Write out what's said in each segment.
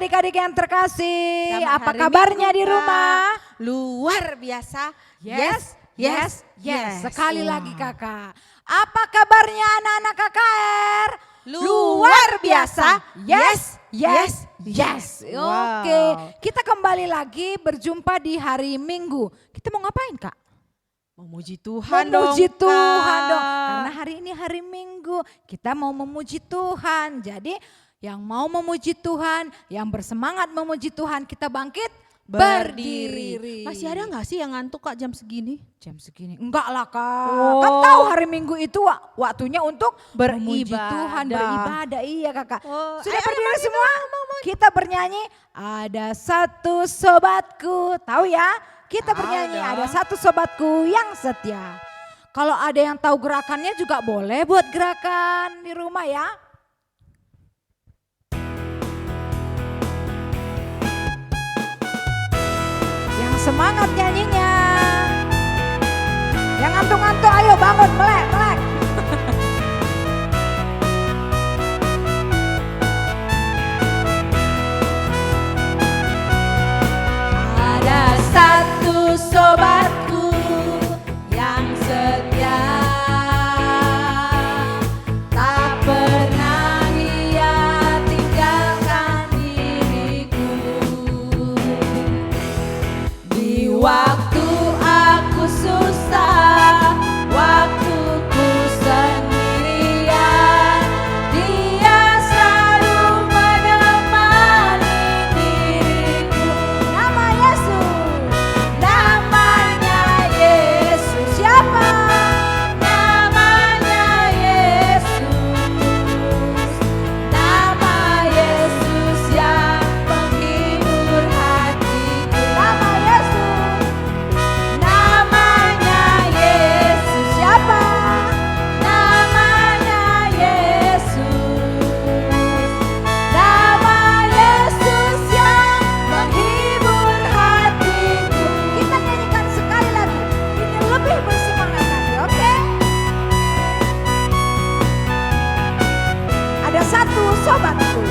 adik-adik yang terkasih, Selamat apa hari kabarnya Minggu, di Kak. rumah? Luar biasa. Yes. Sekali lagi kakak. Apa kabarnya anak-anak KKR? Luar biasa. Yes. Wow. Oke, kita kembali lagi berjumpa di hari Minggu. Kita mau ngapain kak? Memuji Tuhan Memuji dong, Tuhan Kak. dong. Karena hari ini hari Minggu, kita mau memuji Tuhan. Jadi yang mau memuji Tuhan, yang bersemangat memuji Tuhan, kita bangkit berdiri. Masih ada gak sih yang ngantuk Kak jam segini? Jam segini? Enggak lah kak. Oh. Kan tahu hari Minggu itu waktunya untuk memuji Beribadah. Tuhan, beribadah. Iya kakak. Oh, Sudah ayo, berdiri mari, semua? Kita bernyanyi, ada satu sobatku. Tahu ya? Kita Tahu bernyanyi, dong. ada satu sobatku yang setia. Kalau ada yang tahu gerakannya juga boleh buat gerakan di rumah ya. Yang semangat nyanyinya. Yang ngantuk-ngantuk ayo bangun, melek. Ada satu sobatku yang setia, tak pernah dia tinggalkan diriku. Di waktu aku susah, waktuku sendirian, dia selalu menemani diriku. Nama Yesus, namanya Yesus. Siapa? Namanya Yesus. Nama Yesus yang menghibur hatiku. Nama Yesus, namanya Yesus. Siapa? Namanya Yesus. Nama Yesus yang menghibur hatiku. Kita nyanyikan sekali lagi. Ini lebih bersemangat lagi, oke? Ada satu sobatku.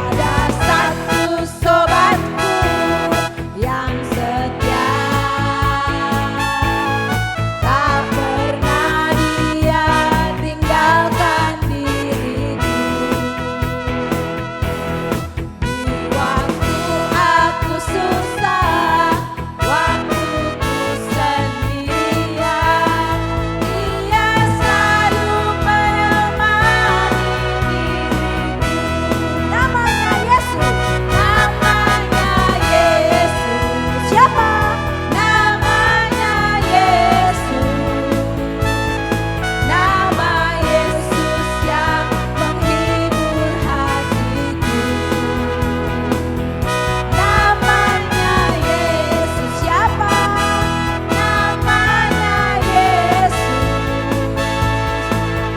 Ada satu sobatku yang setia, tak pernah dia tinggalkan diriku. Di waktu aku susah, waktuku sendirian, dia selalu menemani diriku. Namanya Yesus, namanya Yesus. Siapa? Namanya Yesus. Nama Yesus yang menghibur hatiku. Namanya Yesus. Siapa? Namanya Yesus.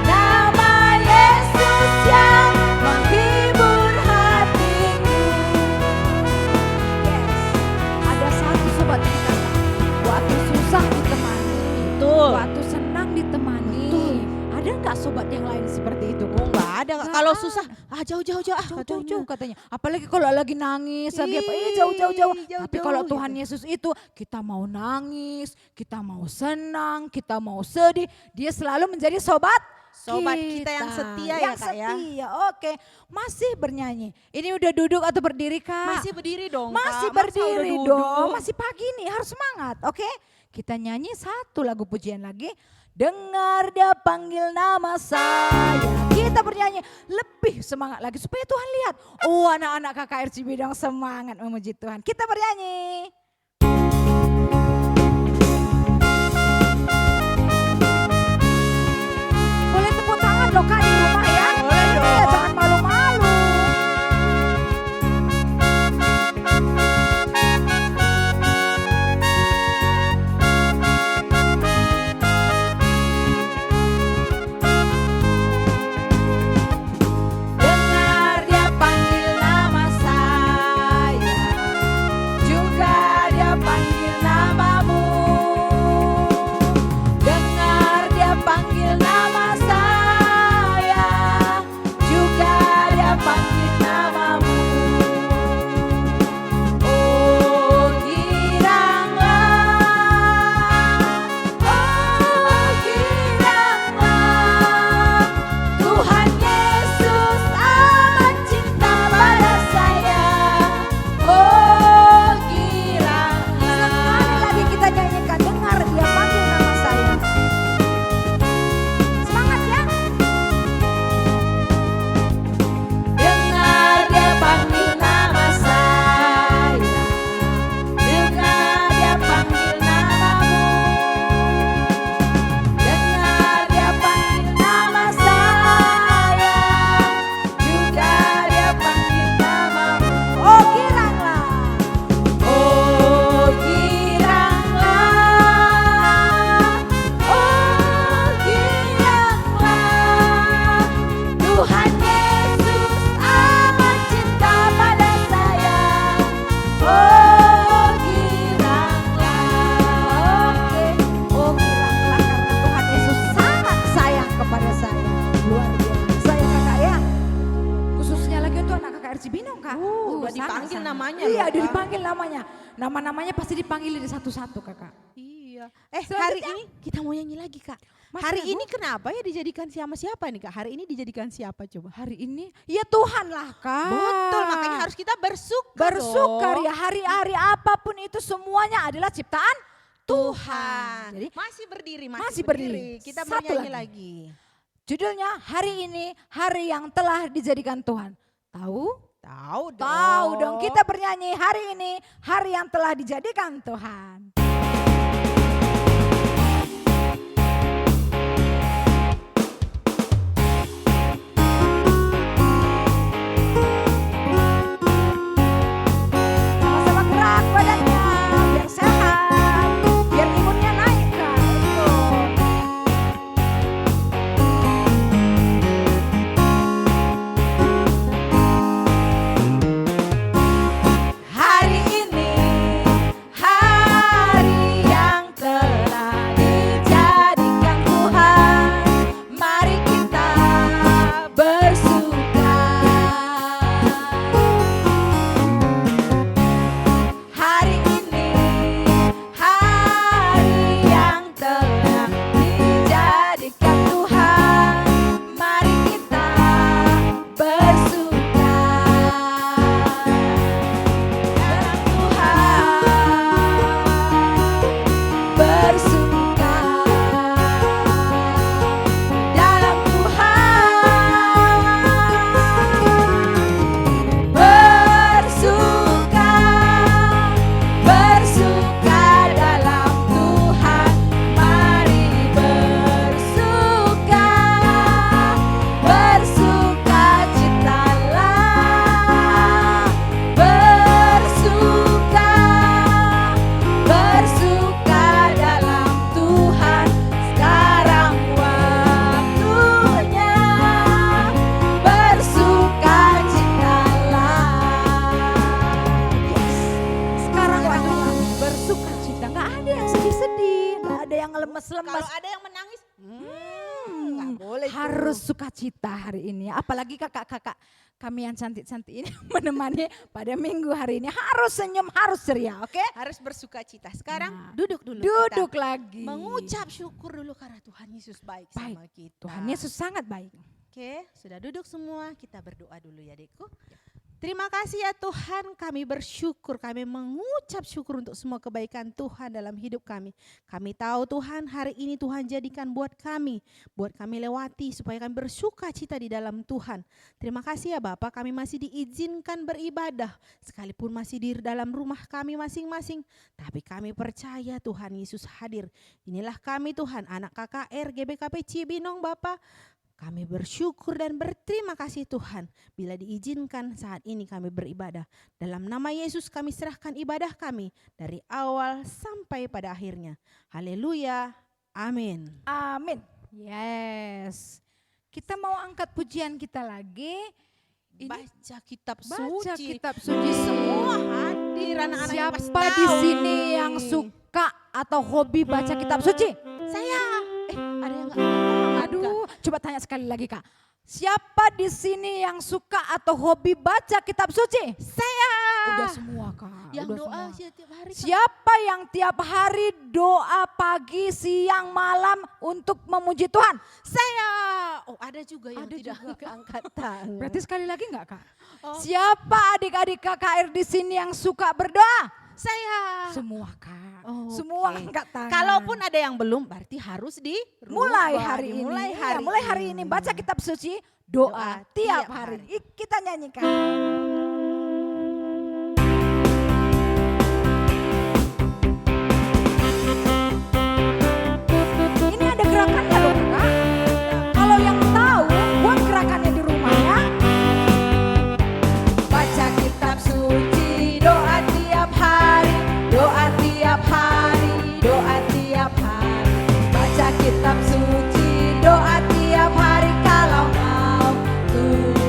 Nama Yesus yang menghibur hatiku. Yes, ada satu sobat kita. Waktu susah ditemani, Betul. waktu senang ditemani. Betul. Ada nggak sobat yang lain seperti itu? Oh gak ada. Nggak Kalau ada. susah, jauh-jauh. Jauh-jauh katanya. Apalagi kalau lagi nangis, lagi apa, Ih, jauh-jauh. jauh-jauh Tapi kalau gitu. Tuhan Yesus itu, kita mau nangis, kita mau senang, kita mau sedih, dia selalu menjadi sobat Kita yang setia ya, Kak, ya. setia, oke. Masih bernyanyi. Ini udah duduk atau berdiri Kak? Masih berdiri dong, Masih Kak. Masa berdiri udah duduk? dong. Masih pagi nih, harus semangat, oke? Kita nyanyi satu lagu pujian lagi. Dengar dia panggil nama saya. Kita bernyanyi lebih semangat lagi supaya Tuhan lihat. Oh, anak-anak KKR Cibidong semangat memuji Tuhan. Kita bernyanyi. Boleh tepuk tangan loh Kak di rumah ya. Boleh dong. Iya, jangan malu-malu. Dengar dia panggil nama saya, juga Cibinong Kak. udah Sangat, dipanggil sangat. namanya Iya, loh, udah Kak. dipanggil namanya. Nama-namanya pasti dipanggil dari satu-satu Kakak. Iya. Selanjutnya- Hari ini kita mau nyanyi lagi Kak. Masih Hari lagu? ini kenapa ya dijadikan sama siapa nih Kak? Hari ini dijadikan siapa coba? Hari ini ya Tuhan lah Kak. Betul, makanya harus kita bersyukur. bersyukur dong. ya, hari-hari apapun itu semuanya adalah ciptaan Tuhan. Jadi Masih berdiri, masih berdiri. Kita mau Satu nyanyi lagi. lagi. judulnya hari ini hari yang telah dijadikan Tuhan. Tahu? Tahu dong. Tahu dong, kita bernyanyi hari ini hari yang telah dijadikan Tuhan. Sama-sama gerak badannya biar sehat, biar imunnya naik Kak. Betul. Hari ini hari yang telah dijadikan Tuhan, mari kita bersuka. Hari ini hari yang telah dijadikan Tuhan, mari kita bersuka. Dalam Tuhan bersuka, bersuka dalam Tuhan, mari bersuka, bersuka citalah, bersuka, bersuka dalam Tuhan, sekarang waktunya bersuka citalah. Yes, sekarang waktunya bersuka cita. Nggak ada yang sedih-sedih, nggak ada yang lemes-lemes. Kalau ada yang menangis, nggak boleh tuh. Harus sukacita hari ini. Apalagi kakak-kakak kami yang cantik-cantik ini menemani pada minggu hari ini. Harus senyum, harus ceria, oke? Harus bersuka cita. Sekarang Nah, duduk dulu. Duduk kita. lagi. Mengucap syukur dulu karena Tuhan Yesus baik, sama kita. Tuhan Yesus sangat baik. Oke, sudah duduk semua. Kita berdoa dulu ya, Dekku. Terima kasih ya Tuhan, kami bersyukur, kami mengucap syukur untuk semua kebaikan Tuhan dalam hidup kami. Kami tahu Tuhan hari ini Tuhan jadikan buat kami lewati supaya kami bersuka cita di dalam Tuhan. Terima kasih ya Bapak, kami masih diizinkan beribadah sekalipun masih di dalam rumah kami masing-masing. Tapi kami percaya Tuhan Yesus hadir. Inilah kami Tuhan, anak KKR GBKP Cibinong Bapak. Kami bersyukur dan berterima kasih Tuhan bila diizinkan saat ini kami beribadah. Dalam nama Yesus kami serahkan ibadah kami dari awal sampai pada akhirnya. Haleluya. Amin. Amin. Yes. Kita mau angkat pujian kita lagi. Ini Baca kitab baca suci. kitab suci Semua semua. hadir anak-anak yang pas Siapa di tahu sini nih. yang suka atau hobi baca kitab suci? Saya. Ada yang nggak tahu? Aduh, coba tanya sekali lagi Kak. Siapa di sini yang suka atau hobi baca kitab suci? Saya. Udah semua Kak. Yang udah doa semua. setiap hari. Kak. Siapa yang tiap hari doa pagi, siang, malam untuk memuji Tuhan? Saya. Oh ada juga yang Ada tidak juga. angkat tangan. Berarti sekali lagi enggak Kak? Oh. Siapa adik-adik KKR di sini yang suka berdoa? Saya. Semua Kak. Oh, Semua oke. angkat tangan. Kalaupun ada yang belum, berarti harus mulai hari ini. Mulai Iya, hari, mulai hari ini baca kitab suci, doa tiap hari. Kita nyanyikan. Ini ada gerakannya loh Kak. Kalau yang tahu, buat gerakannya di rumah ya. Baca kitab suci, doa tiap hari, doa tiap hari, doa tiap hari. Baca kitab suci, doa tiap hari kalau mau tunggu.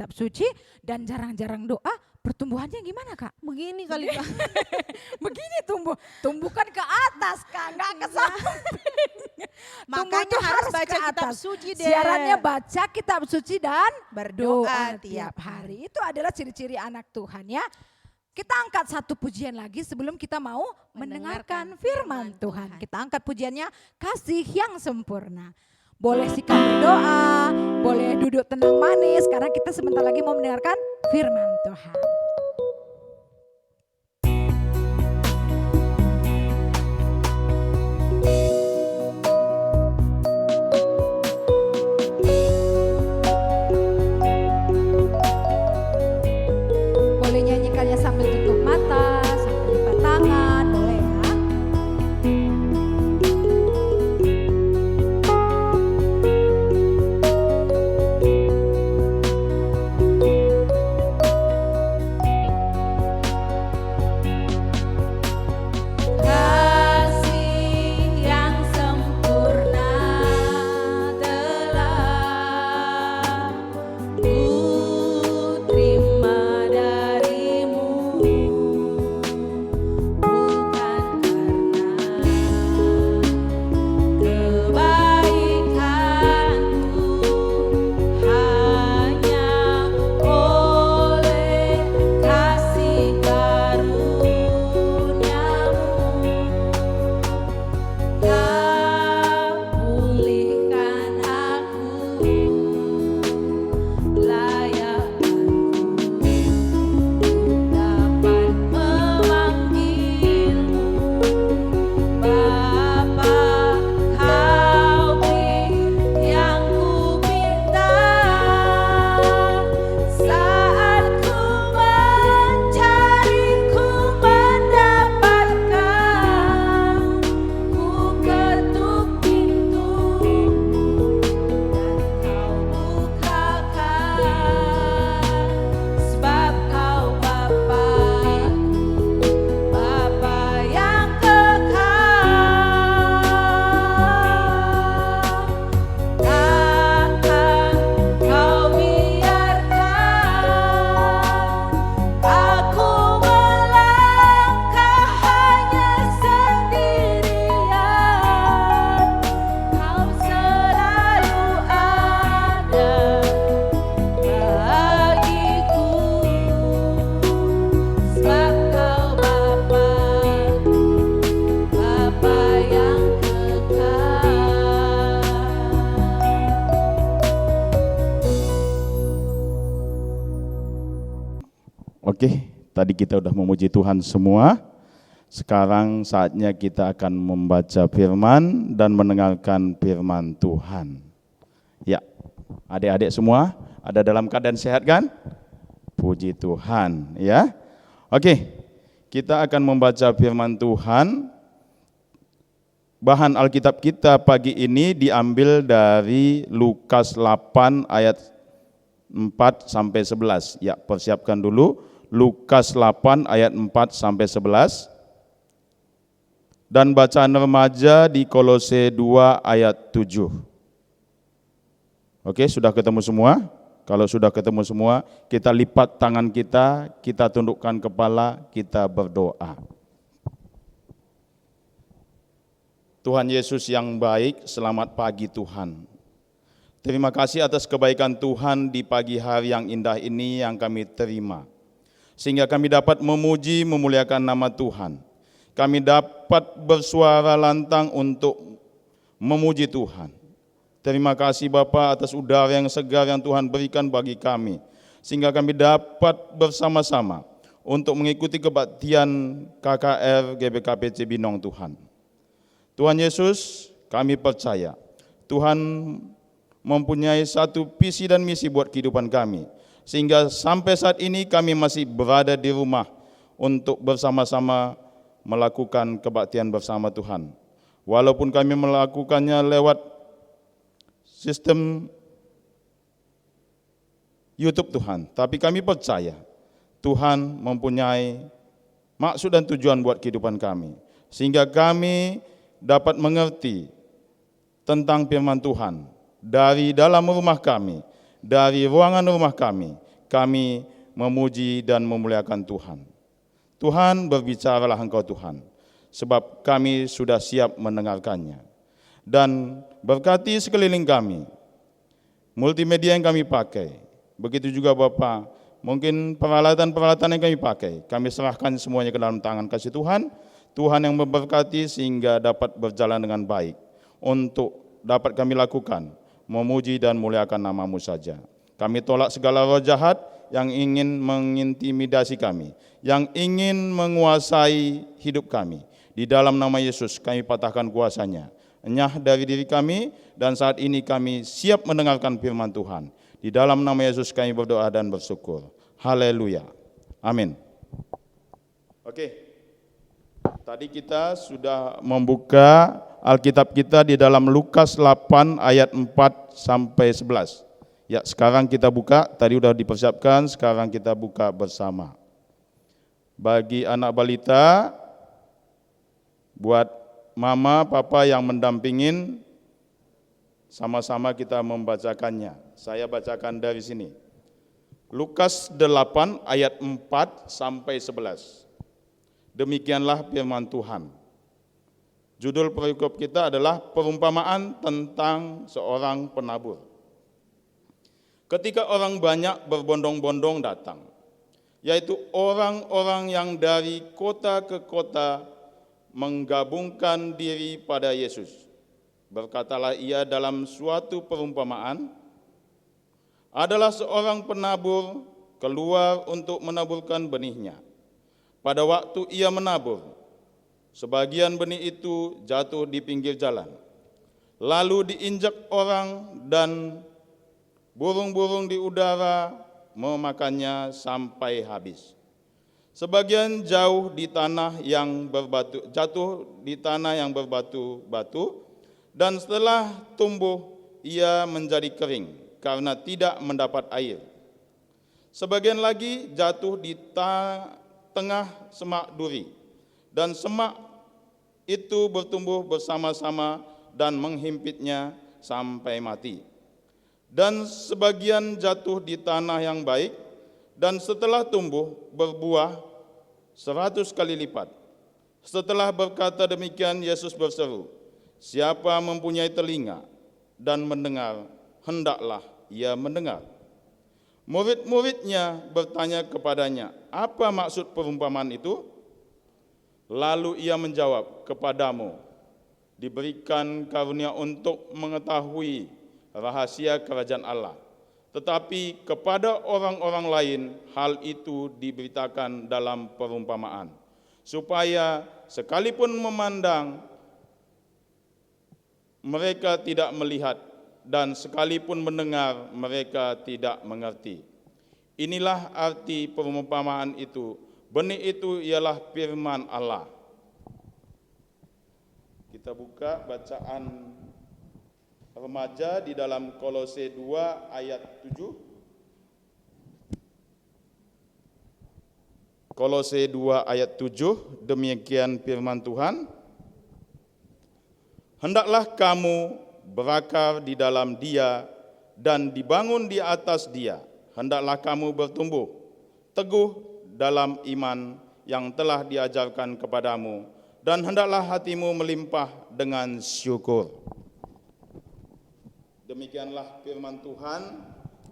kitab suci dan jarang-jarang doa, pertumbuhannya gimana Kak? Begini kali Kak. Begini tumbuhkan ke atas Kak, nggak ke samping. Makanya Tumbuh harus ke baca kitab atas. suci deh. Siarannya baca kitab suci dan Berdoa doa tiap tiap hari. Itu adalah ciri-ciri anak Tuhan ya. Kita angkat satu pujian lagi sebelum kita mau mendengarkan firman Tuhan. Kita angkat pujiannya, kasih yang sempurna. Boleh sikap berdoa, boleh duduk tenang manis, karena kita sebentar lagi mau mendengarkan firman Tuhan. Boleh nyanyikannya sambil tutup mata, sambil lipat tangan, boleh ya. Kasih yang sempurna telah ku terima darimu, bukan karena kebaikanku, hanya oleh kasih karuniamu. Kau pulihkan aku, layak dapat memanggilmu Bapa. Kau beri yang ku minta saat ku mencari, ku mendapatkan. Ku ketuk pintu dan kau bukakan, sebab kau Bapa yang kekal. Takkan kau biarkan aku melangkah hanya sendirian. Kau selalu ada bagiku, sebab kau Bapa yang kekal. Oke, tadi kita udah memuji Tuhan semua. Sekarang saatnya kita akan membaca firman dan mendengarkan firman Tuhan. Ya, adik-adik semua ada dalam keadaan sehat kan? Puji Tuhan ya. Oke, kita akan membaca firman Tuhan. Bahan Alkitab kita pagi ini diambil dari Lukas 8 ayat 4 sampai 11. Ya, persiapkan dulu Lukas 8 ayat 4 sampai 11. Dan bacaan remaja di Kolose 2 ayat 7. Oke, sudah ketemu semua? Kalau sudah ketemu semua, kita lipat tangan kita tundukkan kepala, kita berdoa. Tuhan Yesus yang baik, selamat pagi Tuhan. Terima kasih atas kebaikan Tuhan di pagi hari yang indah ini yang kami terima. Sehingga kami dapat memuji, memuliakan nama Tuhan. Kami dapat bersuara lantang untuk memuji Tuhan. Terima kasih Bapa atas udara yang segar yang Tuhan berikan bagi kami. Sehingga kami dapat bersama-sama untuk mengikuti kebaktian KKR GBKP Cibinong Tuhan. Tuhan Yesus, kami percaya Tuhan mempunyai satu visi dan misi buat kehidupan kami. Sehingga sampai saat ini kami masih berada di rumah untuk bersama-sama melakukan kebaktian bersama Tuhan. Walaupun kami melakukannya lewat sistem YouTube Tuhan, tapi kami percaya Tuhan mempunyai maksud dan tujuan buat kehidupan kami. Sehingga kami dapat mengerti tentang firman Tuhan dari dalam rumah kami, dari ruangan rumah kami. kami memuji dan memuliakan Tuhan. Tuhan, berbicaralah Engkau Tuhan, sebab kami sudah siap mendengarkannya. Dan berkati sekeliling kami, multimedia yang kami pakai, begitu juga Bapak, mungkin peralatan-peralatan yang kami pakai, kami serahkan semuanya ke dalam tangan kasih Tuhan. Tuhan yang memberkati sehingga dapat berjalan dengan baik, untuk dapat kami lakukan, memuji dan muliakan nama-Mu saja. Kami tolak segala roh jahat yang ingin mengintimidasi kami, yang ingin menguasai hidup kami. Di dalam nama Yesus kami patahkan kuasanya, enyah dari diri kami, dan saat ini kami siap mendengarkan firman Tuhan. Di dalam nama Yesus kami berdoa dan bersyukur. Haleluya. Amin. Oke, tadi kita sudah membuka Alkitab kita di dalam Lukas 8 ayat 4 sampai 11. Ya, sekarang kita buka, tadi sudah dipersiapkan, sekarang kita buka bersama. Bagi anak balita, buat mama, papa yang mendampingin, sama-sama kita membacakannya. Saya bacakan dari sini. Lukas 8 ayat 4 sampai 11. Demikianlah firman Tuhan. Judul perikop kita adalah perumpamaan tentang seorang penabur. Ketika orang banyak berbondong-bondong datang, yaitu orang-orang yang dari kota ke kota menggabungkan diri pada Yesus. Berkatalah ia dalam suatu perumpamaan, adalah seorang penabur keluar untuk menaburkan benihnya. Pada waktu ia menabur, sebagian benih itu jatuh di pinggir jalan, lalu diinjak orang dan burung-burung di udara memakannya sampai habis. Sebagian jauh di tanah yang berbatu, jatuh di tanah yang berbatu-batu, dan setelah tumbuh ia menjadi kering karena tidak mendapat air. Sebagian lagi jatuh di tengah semak duri, dan semak itu bertumbuh bersama-sama dan menghimpitnya sampai mati. Dan sebagian jatuh di tanah yang baik, dan setelah tumbuh berbuah 100 kali lipat. Setelah berkata demikian, Yesus berseru, siapa mempunyai telinga dan mendengar, hendaklah ia mendengar. Murid-muridnya bertanya kepadanya, apa maksud perumpamaan itu? Lalu ia menjawab, kepadamu diberikan karunia untuk mengetahui rahasia kerajaan Allah, tetapi kepada orang-orang lain hal itu diberitakan dalam perumpamaan, supaya sekalipun memandang mereka tidak melihat, dan sekalipun mendengar mereka tidak mengerti. Inilah arti perumpamaan itu. Benih itu ialah firman Allah. Kita buka bacaan remaja di dalam Kolose 2 ayat 7. Kolose 2 ayat 7, demikian firman Tuhan. Hendaklah kamu berakar di dalam Dia dan dibangun di atas Dia. Hendaklah kamu bertumbuh teguh dalam iman yang telah diajarkan kepadamu, dan hendaklah hatimu melimpah dengan syukur. Demikianlah firman Tuhan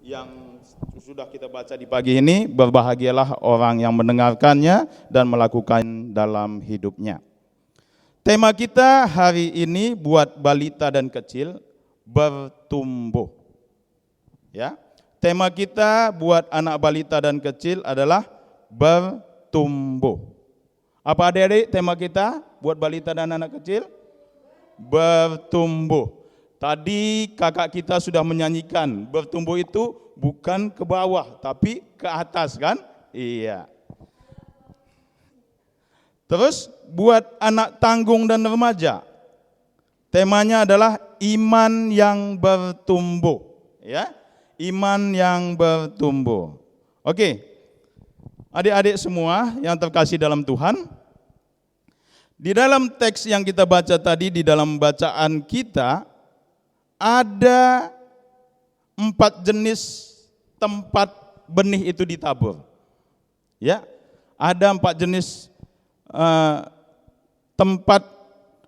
yang sudah kita baca di pagi ini. Berbahagialah orang yang mendengarkannya dan melakukan dalam hidupnya. Tema kita hari ini buat balita dan kecil, bertumbuh. Ya, tema kita buat anak balita dan kecil adalah bertumbuh. Apa adik-adik tema kita buat balita dan anak kecil? Bertumbuh. Tadi kakak kita sudah menyanyikan, bertumbuh itu bukan ke bawah, tapi ke atas kan? Iya. Terus buat anak tanggung dan remaja, temanya adalah iman yang bertumbuh. Ya, iman yang bertumbuh. Oke, adik-adik semua yang terkasih dalam Tuhan, di dalam teks yang kita baca tadi, di dalam bacaan kita, ada 4 jenis tempat benih itu ditabur. Ya, ada 4 jenis tempat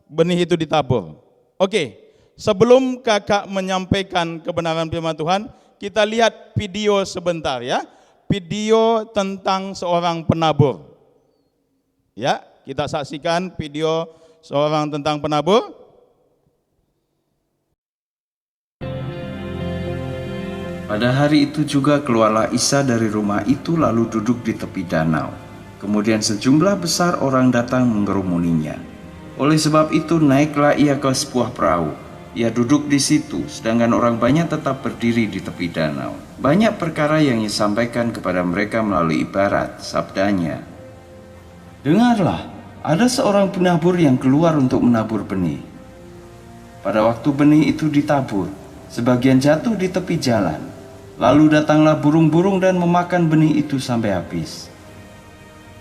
benih itu ditabur. Oke, sebelum kakak menyampaikan kebenaran firman Tuhan, kita lihat video sebentar ya. Video tentang seorang penabur. Ya, kita saksikan video seorang tentang penabur. Pada hari itu juga keluarlah Isa dari rumah itu lalu duduk di tepi danau. Kemudian sejumlah besar orang datang mengerumuninya. Oleh sebab itu naiklah ia ke sebuah perahu. Ia duduk di situ, sedangkan orang banyak tetap berdiri di tepi danau. Banyak perkara yang ia sampaikan kepada mereka melalui ibarat, sabdanya. Dengarlah, ada seorang penabur yang keluar untuk menabur benih. Pada waktu benih itu ditabur, sebagian jatuh di tepi jalan. Lalu datanglah burung-burung dan memakan benih itu sampai habis.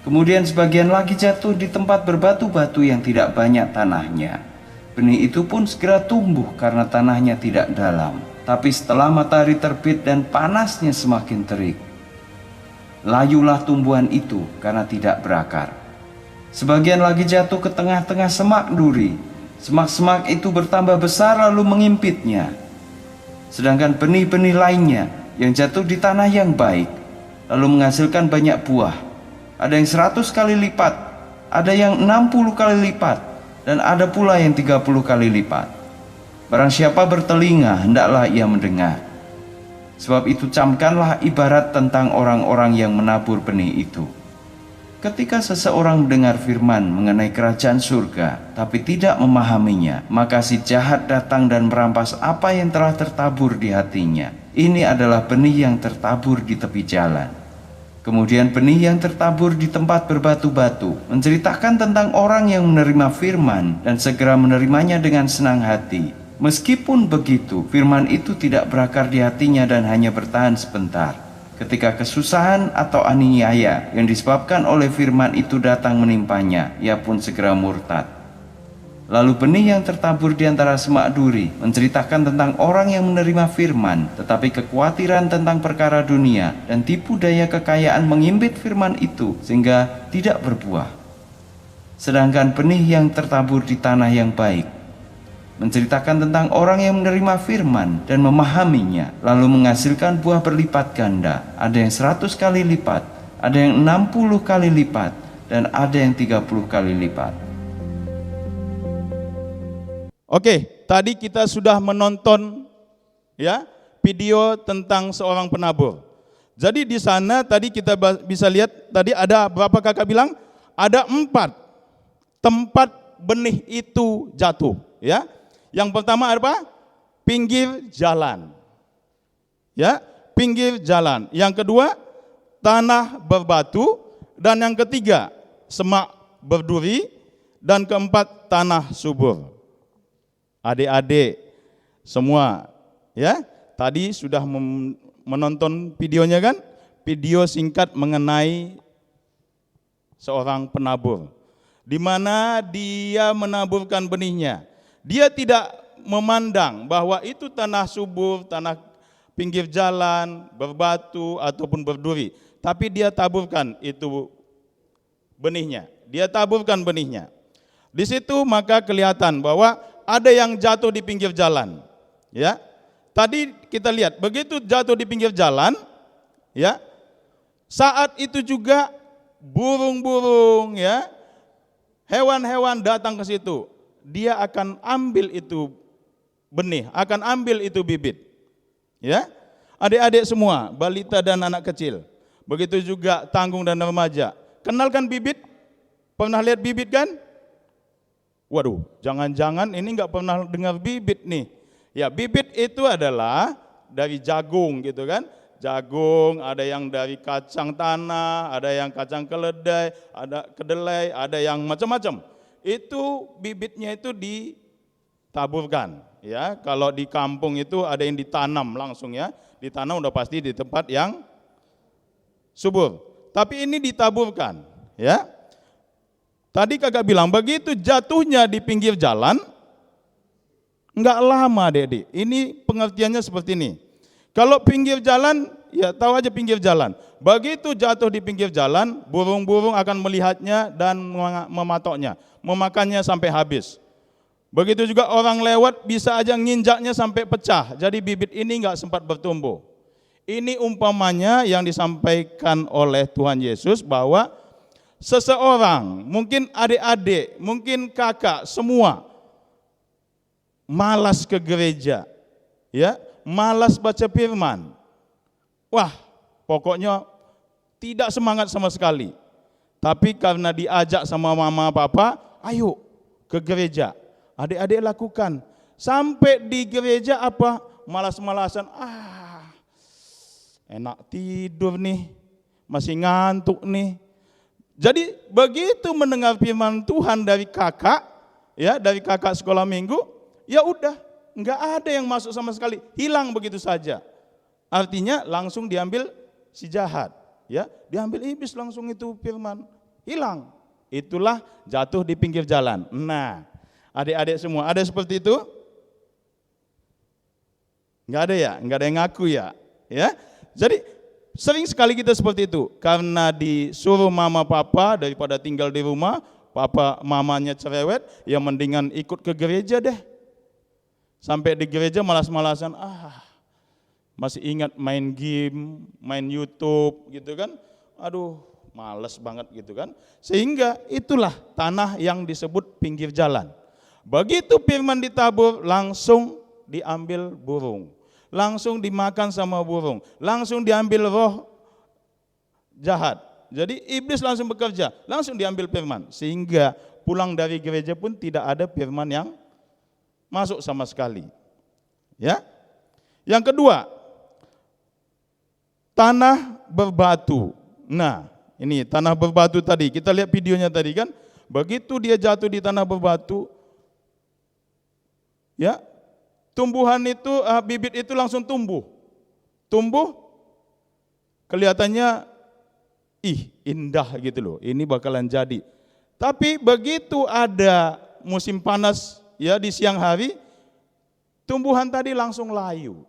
Kemudian sebagian lagi jatuh di tempat berbatu-batu yang tidak banyak tanahnya. Benih itu pun segera tumbuh karena tanahnya tidak dalam. Tapi setelah matahari terbit dan panasnya semakin terik, layulah tumbuhan itu karena tidak berakar. Sebagian lagi jatuh ke tengah-tengah semak duri. Semak-semak itu bertambah besar lalu mengimpitnya. Sedangkan benih-benih lainnya yang jatuh di tanah yang baik, lalu menghasilkan banyak buah. Ada yang 100 kali lipat, ada yang 60 kali lipat, dan ada pula yang 30 kali lipat. Barang siapa bertelinga, hendaklah ia mendengar. Sebab itu camkanlah ibarat tentang orang-orang yang menabur benih itu. Ketika seseorang mendengar firman mengenai kerajaan surga, tapi tidak memahaminya, maka si jahat datang dan merampas apa yang telah tertabur di hatinya. Ini adalah benih yang tertabur di tepi jalan. Kemudian benih yang tertabur di tempat berbatu-batu menceritakan tentang orang yang menerima firman dan segera menerimanya dengan senang hati. Meskipun begitu, firman itu tidak berakar di hatinya dan hanya bertahan sebentar. Ketika kesusahan atau aniaya yang disebabkan oleh firman itu datang menimpanya, ia pun segera murtad. Lalu benih yang tertabur di antara semak duri menceritakan tentang orang yang menerima firman, tetapi kekhawatiran tentang perkara dunia dan tipu daya kekayaan mengimpit firman itu sehingga tidak berbuah. Sedangkan benih yang tertabur di tanah yang baik menceritakan tentang orang yang menerima firman dan memahaminya, lalu menghasilkan buah berlipat ganda. Ada yang 100 kali lipat, ada yang 60 kali lipat, dan ada yang 30 kali lipat. Oke, tadi kita sudah menonton ya video tentang seorang penabur. Jadi di sana tadi kita bisa lihat tadi ada berapa kakak bilang? Ada 4 tempat benih itu jatuh ya. Yang pertama apa? Pinggir jalan. Ya, pinggir jalan. Yang kedua, tanah berbatu, dan yang ketiga, semak berduri, dan keempat, tanah subur. Adik-adik semua, ya, tadi sudah menonton videonya kan? Video singkat mengenai seorang penabur, di mana dia menaburkan benihnya. Dia tidak memandang bahwa itu tanah subur, tanah pinggir jalan, berbatu ataupun berduri, tapi dia taburkan itu benihnya. Dia taburkan benihnya. Di situ maka kelihatan bahwa ada yang jatuh di pinggir jalan. Ya. Tadi kita lihat begitu jatuh di pinggir jalan, ya. Saat itu juga burung-burung ya, hewan-hewan datang ke situ. Dia akan ambil itu benih, akan ambil itu bibit. Ya. Adik-adik semua, balita dan anak kecil. Begitu juga tanggung dan remaja. Kenalkan bibit? Pernah lihat bibit kan? Waduh, jangan-jangan ini enggak pernah dengar bibit nih. Ya, bibit itu adalah dari jagung gitu kan. Jagung, ada yang dari kacang tanah, ada yang kacang keledai, ada kedelai, ada yang macam-macam. Itu bibitnya itu ditaburkan ya. Kalau di kampung itu ada yang ditanam langsung ya, ditanam udah pasti di tempat yang subur. Tapi ini ditaburkan ya. Tadi kakak bilang begitu jatuhnya di pinggir jalan, enggak lama adik-adik. Ini pengertiannya seperti ini. Kalau pinggir jalan ya tahu aja pinggir jalan. Begitu jatuh di pinggir jalan, burung-burung akan melihatnya dan mematoknya, memakannya sampai habis. Begitu juga orang lewat bisa aja nginjaknya sampai pecah, jadi bibit ini nggak sempat bertumbuh. Ini umpamanya yang disampaikan oleh Tuhan Yesus bahwa seseorang, mungkin adik-adik, mungkin kakak, semua malas ke gereja, ya, malas baca firman. Wah, pokoknya tidak semangat sama sekali. Tapi karena diajak sama mama papa, ayo ke gereja. Adik-adik lakukan. Sampai di gereja apa? Malas-malasan. Enak tidur nih. Masih ngantuk nih. Jadi begitu mendengar firman Tuhan dari kakak, ya, dari kakak sekolah minggu, ya udah, enggak ada yang masuk sama sekali. Hilang begitu saja. Artinya langsung diambil si jahat, ya. Diambil iblis langsung itu firman. Hilang. Itulah jatuh di pinggir jalan. Nah, adik-adik semua, ada seperti itu? Enggak ada ya? Enggak ada yang ngaku ya? Ya. Jadi sering sekali kita seperti itu. Karena disuruh mama papa daripada tinggal di rumah, papa mamanya cerewet, ya mendingan ikut ke gereja deh. Sampai di gereja malas-malasan, masih ingat main game, main YouTube gitu kan. Aduh, males banget gitu kan. Sehingga itulah tanah yang disebut pinggir jalan. Begitu firman ditabur, langsung diambil burung, langsung dimakan sama burung, langsung diambil roh jahat. Jadi iblis langsung bekerja, langsung diambil firman, sehingga pulang dari gereja pun tidak ada firman yang masuk sama sekali. Ya. Yang kedua, tanah berbatu. Nah, ini tanah berbatu tadi, kita lihat videonya tadi kan, begitu dia jatuh di tanah berbatu, ya, tumbuhan itu, bibit itu langsung tumbuh. Tumbuh, kelihatannya, indah gitu loh, ini bakalan jadi. Tapi begitu ada musim panas, ya, di siang hari, tumbuhan tadi langsung layu.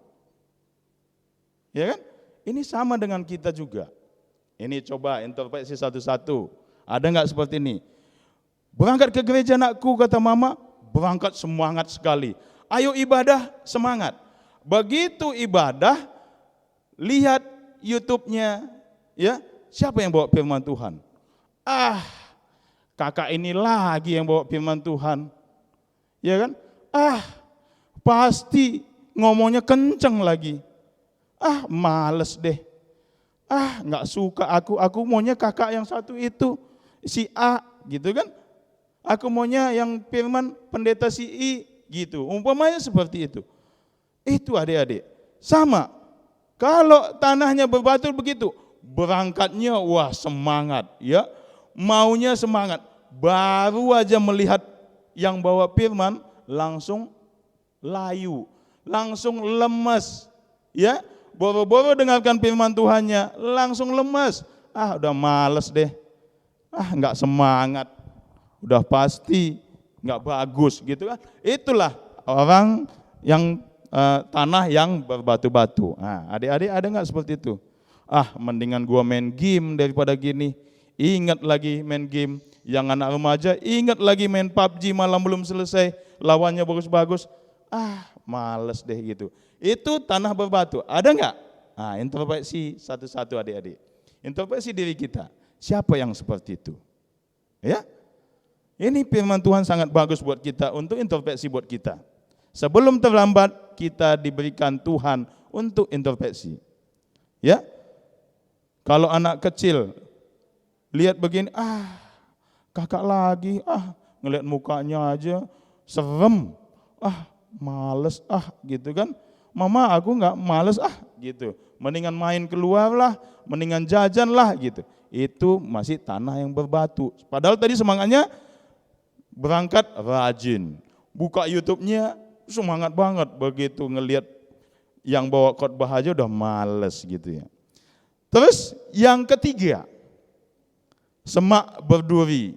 Ya kan? Ini sama dengan kita juga. Ini coba introspeksi satu-satu. Ada nggak seperti ini? Berangkat ke gereja anakku, kata mama, berangkat semangat sekali. Ayo ibadah, semangat. Begitu ibadah, lihat YouTube-nya, ya, siapa yang bawa firman Tuhan? Kakak ini lagi yang bawa firman Tuhan. Ya kan? Pasti ngomongnya kenceng lagi. Males deh. Nggak suka aku maunya kakak yang satu itu, si A, gitu kan? Aku maunya yang firman pendeta si I, gitu. Umpamanya seperti itu. Itu adik-adik. Sama. Kalau tanahnya berbatu begitu, berangkatnya wah semangat, ya. Maunya semangat. Baru aja melihat yang bawa firman langsung layu, langsung lemas, ya. Boro-boro dengarkan firman Tuhannya, langsung lemas. Udah males deh. Nggak semangat. Udah pasti nggak bagus gitu kan. Itulah orang yang tanah yang berbatu-batu. Adik-adik ada nggak seperti itu? Mendingan gua main game daripada gini. Ingat lagi main game. Yang anak remaja ingat lagi main PUBG malam belum selesai, lawannya bagus-bagus. Males deh gitu. Itu tanah berbatu. Ada nggak? Introspeksi satu-satu adik-adik. Introspeksi diri kita. Siapa yang seperti itu? Ya. Ini firman Tuhan sangat bagus buat kita, untuk introspeksi buat kita. Sebelum terlambat, kita diberikan Tuhan untuk introspeksi. Ya. Kalau anak kecil lihat begini, kakak lagi, ngelihat mukanya aja serem, males, gitu kan. Mama aku nggak males, gitu. Mendingan main keluar lah, mendingan jajan lah, gitu. Itu masih tanah yang berbatu. Padahal tadi semangatnya berangkat rajin, buka YouTube-nya semangat banget, begitu ngelihat yang bawa khotbah aja udah males gitu ya. Terus yang ketiga, semak berduri.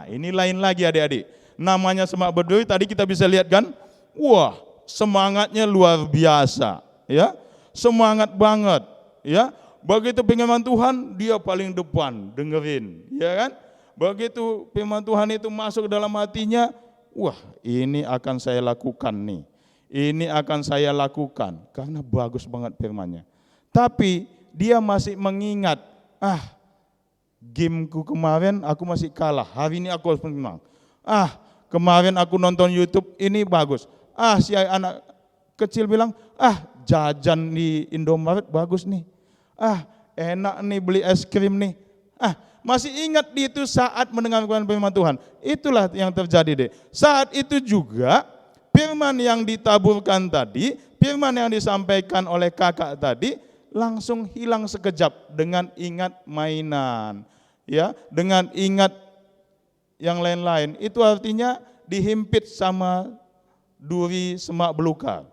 Ini lain lagi adik-adik. Namanya semak berduri tadi kita bisa lihat kan, wah semangatnya luar biasa, ya, semangat banget, ya. Begitu firman Tuhan, dia paling depan dengerin, ya kan? Begitu firman Tuhan itu masuk ke dalam hatinya, wah, ini akan saya lakukan nih. Ini akan saya lakukan karena bagus banget firman-Nya. Tapi dia masih mengingat, gameku kemarin aku masih kalah, hari ini aku harus menang. Kemarin aku nonton YouTube, ini bagus. Si anak kecil bilang, jajan di Indomaret bagus nih. Enak nih beli es krim nih. Masih ingat di itu saat mendengarkan firman Tuhan. Itulah yang terjadi deh. Saat itu juga firman yang ditaburkan tadi, firman yang disampaikan oleh kakak tadi langsung hilang sekejap dengan ingat mainan, ya, dengan ingat yang lain-lain. Itu artinya dihimpit sama duri semak belukar.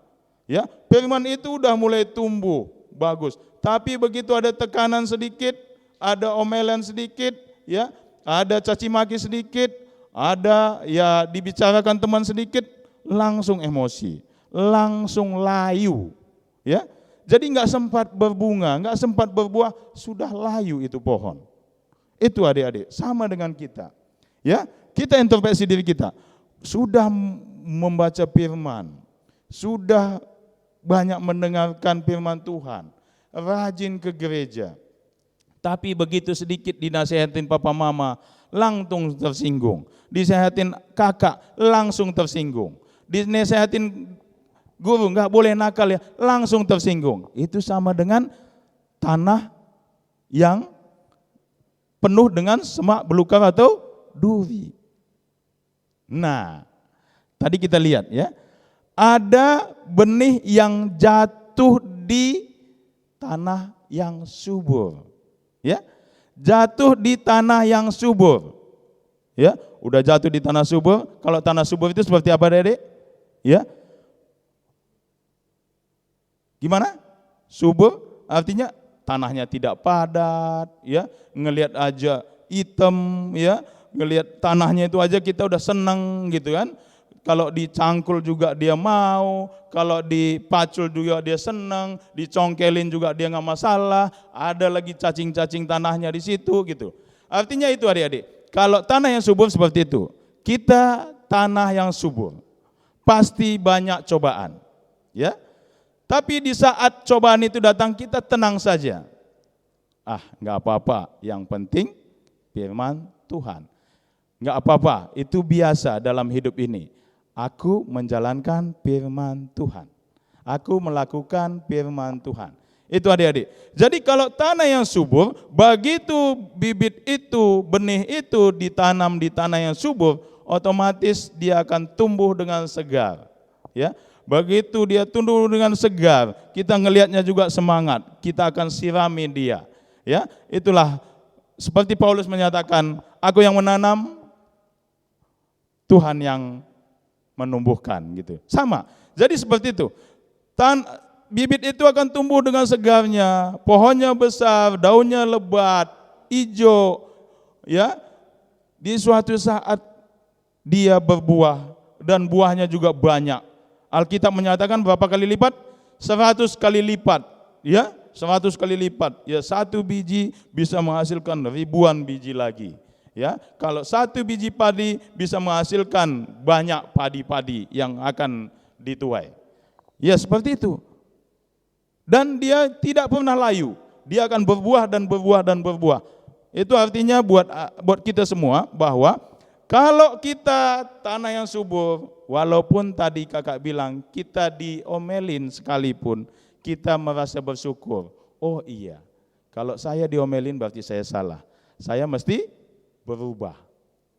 Ya, firman itu udah mulai tumbuh bagus, tapi begitu ada tekanan sedikit, ada omelan sedikit, ya, ada caci maki sedikit, ada ya dibicarakan teman sedikit, langsung emosi, langsung layu, ya. Jadi nggak sempat berbunga, nggak sempat berbuah, sudah layu itu pohon. Itu adik-adik, sama dengan kita. Ya, kita introspeksi diri kita. Sudah membaca firman, sudah banyak mendengarkan firman Tuhan, rajin ke gereja. Tapi begitu sedikit dinasehatin papa mama, langsung tersinggung. Disehatin kakak, langsung tersinggung. Dinasehatin guru, nggak boleh nakal ya, langsung tersinggung. Itu sama dengan tanah yang penuh dengan semak belukar atau duri. Nah, tadi kita lihat ya, ada benih yang jatuh di tanah yang subur. Ya, jatuh di tanah yang subur. Ya, udah jatuh di tanah subur. Kalau tanah subur itu seperti apa, Dek? Ya, gimana? Subur artinya tanahnya tidak padat, ya, ngelihat aja hitam, ya, ngelihat tanahnya itu aja kita udah senang gitu kan. Kalau dicangkul juga dia mau, kalau dipacul juga dia senang, dicongkelin juga dia nggak masalah, ada lagi cacing-cacing tanahnya di situ gitu. Artinya itu adik-adik, kalau tanah yang subur seperti itu, kita tanah yang subur, pasti banyak cobaan, ya. Tapi di saat cobaan itu datang kita tenang saja. Nggak apa-apa, yang penting firman Tuhan. Nggak apa-apa, itu biasa dalam hidup ini. Aku menjalankan firman Tuhan. Aku melakukan firman Tuhan. Itu adik-adik. Jadi kalau tanah yang subur, begitu bibit itu, benih itu ditanam di tanah yang subur, otomatis dia akan tumbuh dengan segar. Ya, begitu dia tumbuh dengan segar, kita ngelihatnya juga semangat. Kita akan sirami dia. Ya, itulah seperti Paulus menyatakan, aku yang menanam, Tuhan yang menumbuhkan gitu. Sama. Jadi seperti itu. Bibit itu akan tumbuh dengan segarnya, pohonnya besar, daunnya lebat, hijau, ya. Di suatu saat dia berbuah dan buahnya juga banyak. Alkitab menyatakan berapa kali lipat? 100 kali lipat, ya. 100 kali lipat. Ya, satu biji bisa menghasilkan ribuan biji lagi. Ya, kalau satu biji padi bisa menghasilkan banyak padi-padi yang akan dituai. Ya, seperti itu. Dan dia tidak pernah layu. Dia akan berbuah dan berbuah dan berbuah. Itu artinya buat kita semua bahwa kalau kita tanah yang subur, walaupun tadi kakak bilang kita diomelin sekalipun, kita merasa bersyukur. Oh iya, kalau saya diomelin berarti saya salah. Saya mesti berubah.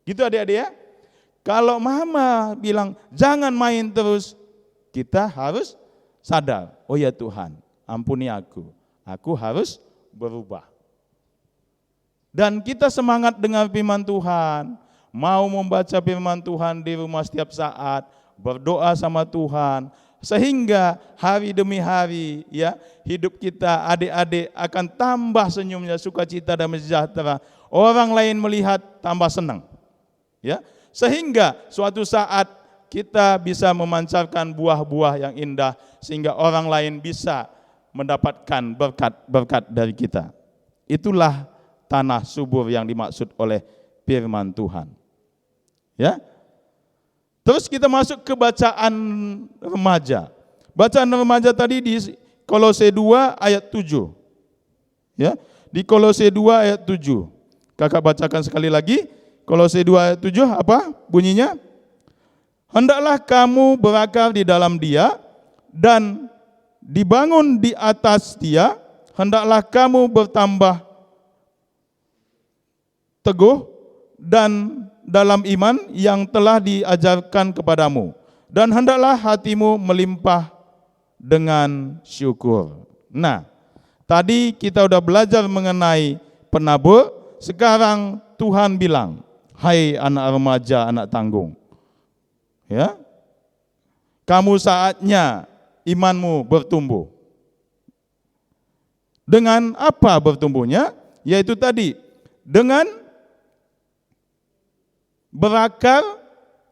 Gitu adik-adik ya. Kalau mama bilang jangan main terus, kita harus sadar. Oh ya Tuhan, ampuni aku harus berubah. Dan kita semangat dengan firman Tuhan, mau membaca firman Tuhan di rumah setiap saat, berdoa sama Tuhan, sehingga hari demi hari ya hidup kita adik-adik akan tambah senyumnya, sukacita dan sejahtera. Orang lain melihat tambah senang. Ya, sehingga suatu saat kita bisa memancarkan buah-buah yang indah sehingga orang lain bisa mendapatkan berkat-berkat dari kita. Itulah tanah subur yang dimaksud oleh firman Tuhan. Ya. Terus kita masuk ke bacaan remaja. Bacaan remaja tadi di Kolose 2 ayat 7. Ya, di Kolose 2 ayat 7. Kakak bacakan sekali lagi. Kolose 2 ayat 7 apa bunyinya? Hendaklah kamu berakar di dalam Dia dan dibangun di atas Dia. Hendaklah kamu bertambah teguh dan dalam iman yang telah diajarkan kepadamu, dan hendaklah hatimu melimpah dengan syukur. Nah, tadi kita udah belajar mengenai penabur. Sekarang Tuhan bilang, hai anak remaja, anak tanggung, ya, kamu saatnya imanmu bertumbuh. Dengan apa bertumbuhnya? Yaitu tadi dengan berakar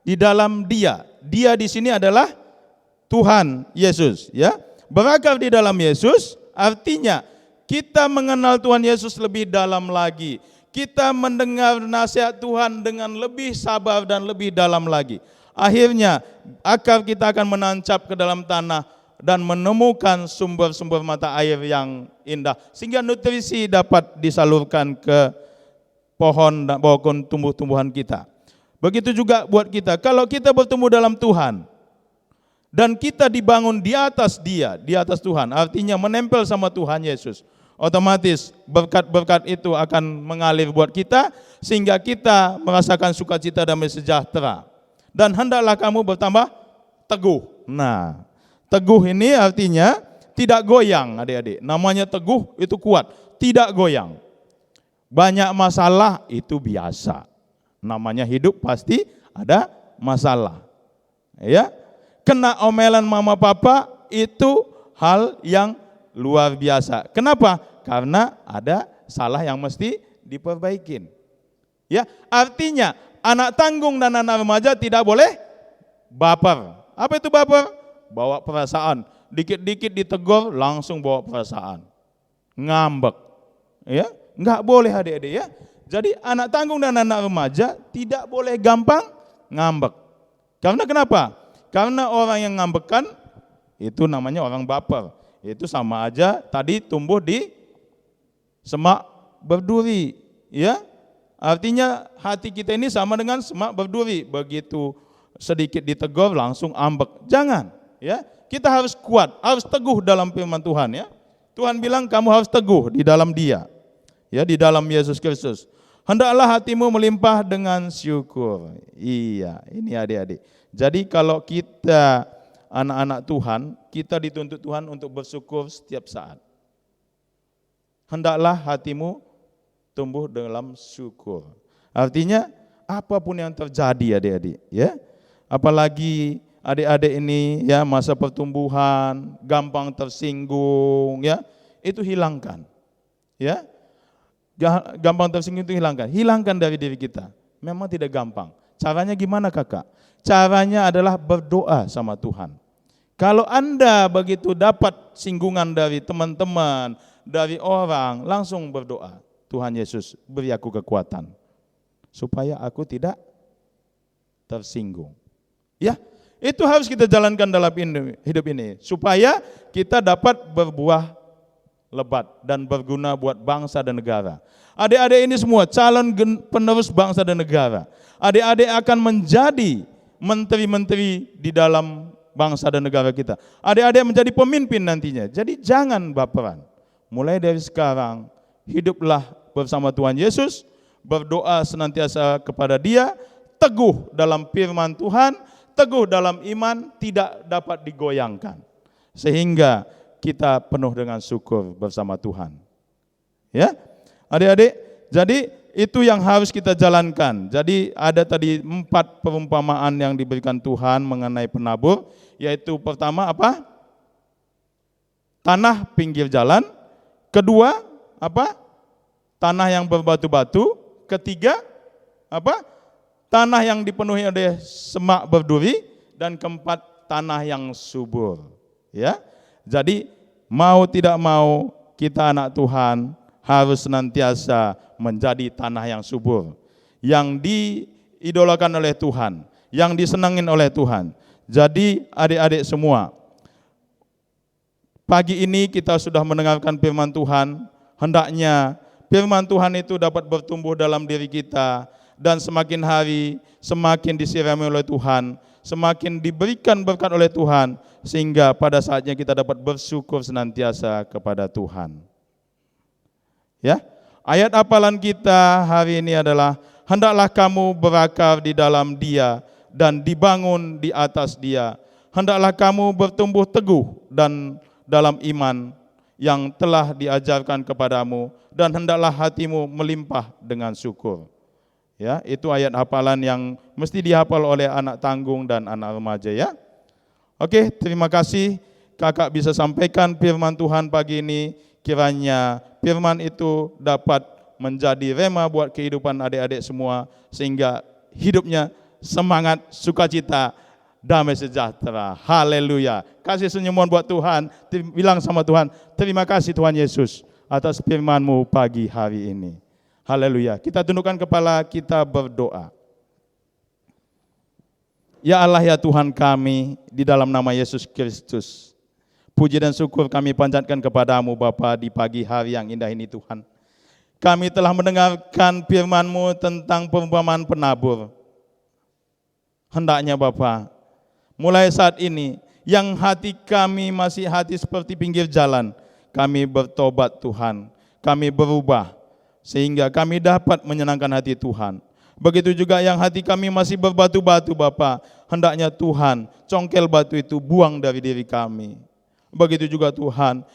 di dalam Dia. Dia di sini adalah Tuhan Yesus, ya. Berakar di dalam Yesus artinya kita mengenal Tuhan Yesus lebih dalam lagi. Kita mendengar nasihat Tuhan dengan lebih sabar dan lebih dalam lagi. Akhirnya akar kita akan menancap ke dalam tanah dan menemukan sumber-sumber mata air yang indah, sehingga nutrisi dapat disalurkan ke pohon dan pohon tumbuh-tumbuhan kita. Begitu juga buat kita, kalau kita bertumbuh dalam Tuhan dan kita dibangun di atas Dia, di atas Tuhan, artinya menempel sama Tuhan Yesus, otomatis berkat-berkat itu akan mengalir buat kita sehingga kita merasakan sukacita damai sejahtera. Dan hendaklah kamu bertambah teguh. Nah, teguh ini artinya tidak goyang, adik-adik. Namanya teguh itu kuat, tidak goyang. Banyak masalah itu biasa. Namanya hidup pasti ada masalah. Ya. Kena omelan mama papa itu hal yang luar biasa. Kenapa? Karena ada salah yang mesti diperbaikin. Ya, artinya anak tanggung dan anak remaja tidak boleh baper. Apa itu baper? Bawa perasaan. Dikit-dikit ditegur langsung bawa perasaan. Ngambek. Ya, enggak boleh adik-adik ya. Jadi anak tanggung dan anak remaja tidak boleh gampang ngambek. Karena kenapa? Karena orang yang ngambekan itu namanya orang baper. Itu sama aja tadi tumbuh di semak berduri, ya. Artinya hati kita ini sama dengan semak berduri. Begitu sedikit ditegur langsung ambek. Jangan, ya. Kita harus kuat, harus teguh dalam firman Tuhan, ya. Tuhan bilang kamu harus teguh di dalam Dia. Ya, di dalam Yesus Kristus. Hendaklah hatimu melimpah dengan syukur. Iya, ini adik-adik. Jadi kalau kita anak-anak Tuhan, kita dituntut Tuhan untuk bersyukur setiap saat. Hendaklah hatimu tumbuh dalam syukur. Artinya apapun yang terjadi adik-adik, ya. Apalagi adik-adik ini ya masa pertumbuhan, gampang tersinggung, ya. Itu hilangkan. Ya. Gampang tersinggung itu hilangkan dari diri kita. Memang tidak gampang. Caranya gimana kakak? Caranya adalah berdoa sama Tuhan. Kalau Anda begitu dapat singgungan dari teman-teman, dari orang, langsung berdoa. Tuhan Yesus beri aku kekuatan supaya aku tidak tersinggung. Ya, itu harus kita jalankan dalam hidup ini supaya kita dapat berbuah lebat dan berguna buat bangsa dan negara. Adik-adik ini semua calon penerus bangsa dan negara. Adik-adik akan menjadi menteri-menteri di dalam bangsa dan negara kita. Adik-adik menjadi pemimpin nantinya. Jadi jangan baperan. Mulai dari sekarang, hiduplah bersama Tuhan Yesus, berdoa senantiasa kepada Dia, teguh dalam firman Tuhan, teguh dalam iman, tidak dapat digoyangkan. Sehingga kita penuh dengan syukur bersama Tuhan. Ya, adik-adik, jadi itu yang harus kita jalankan. Jadi ada tadi 4 perumpamaan yang diberikan Tuhan mengenai penabur, yaitu pertama apa? Tanah pinggir jalan. Kedua apa? Tanah yang berbatu-batu. Ketiga apa? Tanah yang dipenuhi oleh semak berduri. Dan keempat, tanah yang subur. Ya. Jadi mau tidak mau kita anak Tuhan harus senantiasa menjadi tanah yang subur, yang diidolakan oleh Tuhan, yang disenangin oleh Tuhan. Jadi adik-adik semua, pagi ini kita sudah mendengarkan firman Tuhan, hendaknya firman Tuhan itu dapat bertumbuh dalam diri kita, dan semakin hari semakin disirami oleh Tuhan, semakin diberikan berkat oleh Tuhan, sehingga pada saatnya kita dapat bersyukur senantiasa kepada Tuhan. Ya, ayat hafalan kita hari ini adalah, hendaklah kamu berakar di dalam Dia dan dibangun di atas Dia. Hendaklah kamu bertumbuh teguh dan dalam iman yang telah diajarkan kepadamu, dan hendaklah hatimu melimpah dengan syukur. Ya, itu ayat hafalan yang mesti dihafal oleh anak tanggung dan anak remaja ya. Oke, terima kasih kakak bisa sampaikan firman Tuhan pagi ini. Kiranya firman itu dapat menjadi rema buat kehidupan adik-adik semua, sehingga hidupnya semangat, sukacita, damai sejahtera. Haleluya. Kasih senyuman buat Tuhan. Bilang sama Tuhan, terima kasih Tuhan Yesus atas firman-Mu pagi hari ini. Haleluya. Kita tundukkan kepala, kita berdoa. Ya Allah ya Tuhan kami, di dalam nama Yesus Kristus, puji dan syukur kami panjatkan kepadamu Bapa di pagi hari yang indah ini Tuhan. Kami telah mendengarkan firman-Mu tentang perumpamaan penabur. Hendaknya Bapa, mulai saat ini, yang hati kami masih hati seperti pinggir jalan, kami bertobat Tuhan, kami berubah, sehingga kami dapat menyenangkan hati Tuhan. Begitu juga yang hati kami masih berbatu-batu Bapa, hendaknya Tuhan, congkel batu itu buang dari diri kami. Begitu juga Tuhan,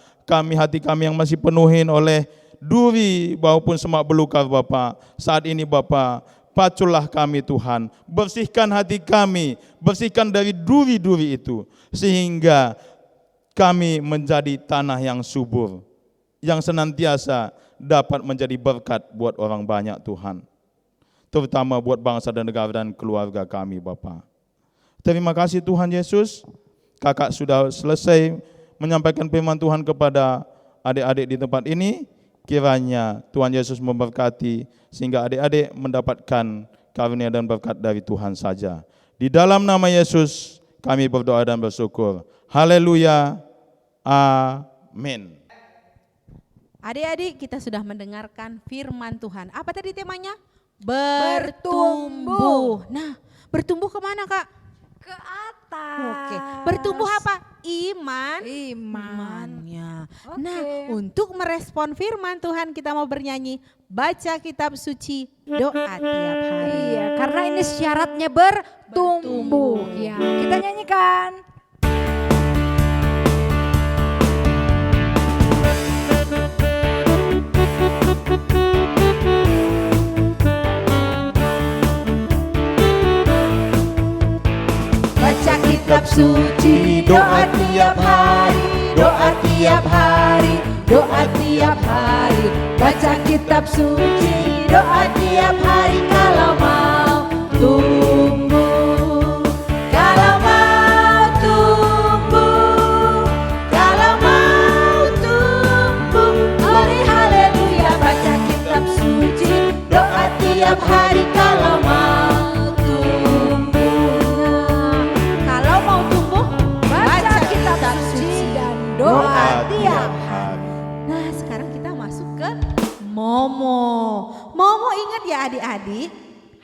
hati kami yang masih penuhin oleh duri maupun semak belukar Bapa, saat ini Bapa, paculah kami Tuhan, bersihkan hati kami, bersihkan dari duri-duri itu, sehingga kami menjadi tanah yang subur, yang senantiasa dapat menjadi berkat buat orang banyak Tuhan, terutama buat bangsa dan negara dan keluarga kami Bapa. Terima kasih Tuhan Yesus, kakak sudah selesai menyampaikan firman Tuhan kepada adik-adik di tempat ini. Kiranya Tuhan Yesus memberkati sehingga adik-adik mendapatkan karunia dan berkat dari Tuhan saja. Di dalam nama Yesus kami berdoa dan bersyukur. Haleluya. Amin. Adik-adik, kita sudah mendengarkan firman Tuhan. Apa tadi temanya? Bertumbuh. Nah, bertumbuh kemana Kak? Ke atas. Oke, bertumbuh apa? Iman. Imannya. Oke. Nah, untuk merespon firman Tuhan kita mau bernyanyi, baca kitab suci, doa tiap hari. Iya, karena ini syaratnya bertumbuh. Ya, kita nyanyikan. Baca kitab suci, doa tiap hari, doa tiap hari, doa tiap hari. Baca kitab suci, doa tiap hari kalau mau tumbuh. Kalau mau tumbuh, kalau mau tumbuh. Glory haleluya, baca kitab suci, doa tiap hari kalau mau doa tiap hari. Nah, sekarang kita masuk ke Momo. Momo ingat ya adik-adik,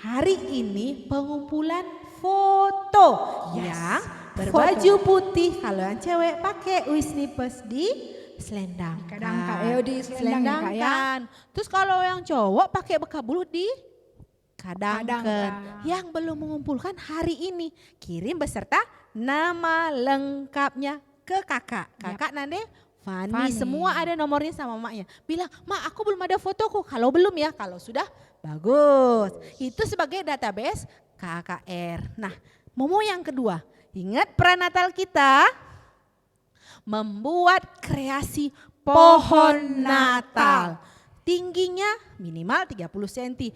hari ini pengumpulan foto yang berbaju putih. Kalau yang cewek pakai wisnipes di selendang. Kadang Kak Eo di selendang ya Kak ya. Terus kalau yang cowok pakai bekabulu di kadangkan. Kadangkan. Yang belum mengumpulkan hari ini, kirim beserta nama lengkapnya ke kakak. Kakak nanti Fani, semua ada nomornya sama maknya. Bilang, "Mak, aku belum ada fotoku." Kalau belum ya, kalau sudah bagus. Itu sebagai database KKR. Nah, Momo yang kedua, ingat pranatal kita membuat kreasi pohon Natal. Tingginya minimal 30 cm.